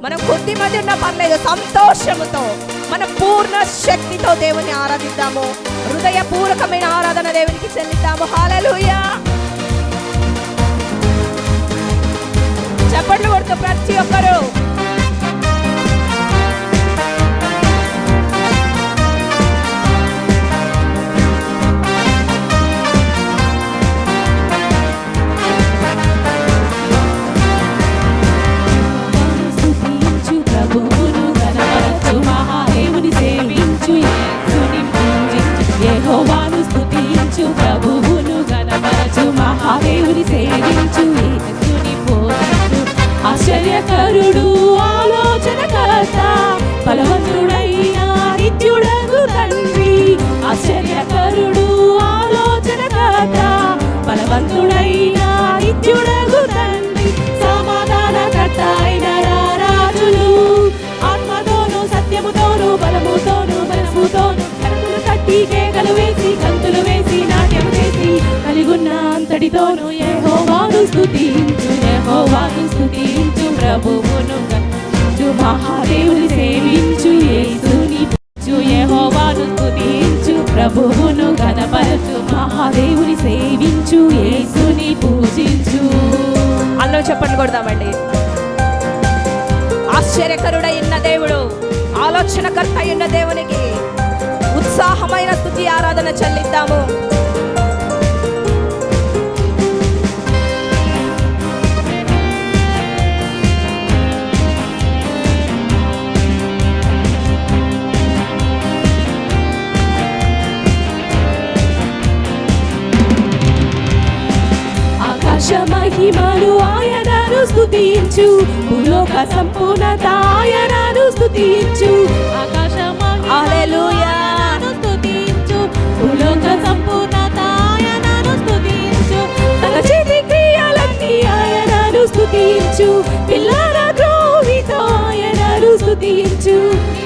మనం కొద్ది మంది ఉన్నా పర్లేదు, సంతోషముతో మన పూర్ణ శక్తితో దేవుని ఆరాధిద్దాము. హృదయపూర్వకమైన ఆరాధన దేవునికి చెల్లిద్దాము. హల్లెలూయా. చప్పట్లు కొడుతూ ప్రతి ఒక్కరు యెహోవాను స్తుతించు, ప్రభువును ఘనపరచు, మహాదేవుని సేవించు, యేసుని పూజించు. ఆశ్చర్యకరుడు, ఆలోచనకర్త, బలవంతుడైన నిత్యుడగు తండ్రి. ఆశ్చర్యకరుడు, ఆలోచనకర్త, బలవంతుడైన నిత్యుడగు తండ్రి. సమాధానకర్త అయిన రారాజులు, ఆత్మతోను సత్యముతోను బలముతోను మనసుతోను కేకలు వేసి కంతులు వేసి నాట్యం చేసి కలిగున్న అంతటితోను యెహోవాను స్తుతించు, యెహోవాను స్తుతించు, ప్రభువును ఘనపరచు, మహాదేవుని సేవించు, యేసుని పూజించు. యెహోవాను స్తుతించు, ప్రభువును ఘనపరచు, మహాదేవుని సేవించు, యేసుని పూజించు. అల్లో చెప్పండి కొడదామండి. ఆశ్చర్యకరుడైన దేవుడు, ఆలోచనకర్త అయిన దేవునికి ఉత్సాహమైన స్తుతి ఆరాధన చెల్లిద్దాము. ఆకాశ మహిమలు ఆయనను స్తుతించు, భూలోక సంపూర్ణత ఆయనను స్తుతించు. ఆకాశ హల్లెలూయా. భూలోక సంపూర్ణత ఆయనను స్తుతించు, తన చేతి క్రియలన్నీ ఆయనను స్తుతించు. పిల్లల ద్రోవితో ఆయనను స్తుతించు.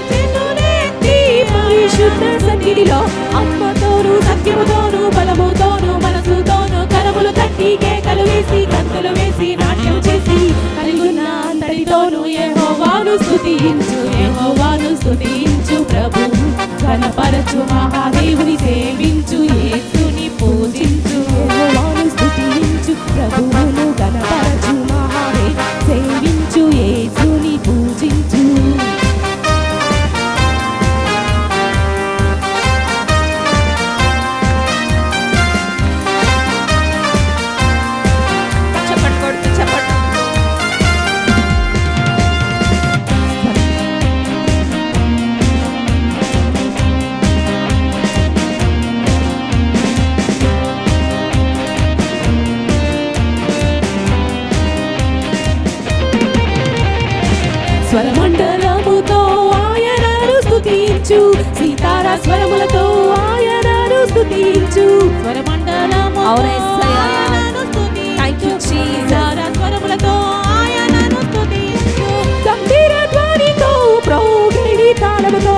చేతులెత్తి పరిశుద్ధ సన్నిధిలో ఆత్మతోను సత్యముతోను బలముతోను మనసుతోను కరములు తట్టి కేకలు వేసి కంతులు వేసి నాట్యం చేసి కలిగున్న అంతటితోను యెహోవాను స్తుతించు, యెహోవాను స్తుతించు, ప్రభువు ఘనపరచు, మహాదేవుని సేవించు, యేసుని పూజించు. యెహోవాను స్తుతించు, ప్రభువును ఘనపరచు, మహాదేవుని సేవించు, యేసుని పూజించు. చెప్పండి కొడుతూ చెప్పండి. స్వరమండలముతో ఆయనను స్తుతించు, సీతార స్వరములతో ఆయనను స్తుతించు. స్వరమండలముతో ఆయనను స్తుతించు, సీతార స్వరములతో ఆయనను స్తుతించు. గంభీర ధ్వనితో ప్రోగిడి తాళముతో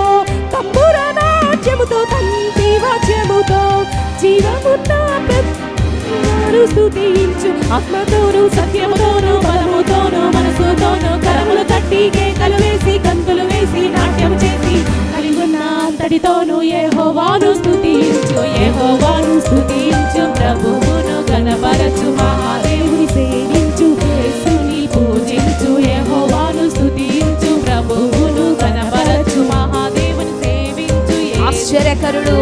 తంబుర నాట్యముతో తంతి వాద్యముతో జీవమున్న ప్రభువును స్తుతించు. ఆత్మతోను సత్యముతోను బలముతోను మనసుతోను కరములు తట్టి కేకలు వేసి కంతులు వేసి నాట్యం చేసి కలిగున్న అంతటితోను యెహోవాను స్తుతించు, యెహోవాను స్తుతించు, ప్రభువును ఘనపరచు, మహాదేవుని సేవించు, యేసుని పూజించు. యెహోవాను స్తుతించు, ప్రభువును ఘనపరచు, మహాదేవుని సేవించు. ఆశ్చర్యకరుడు,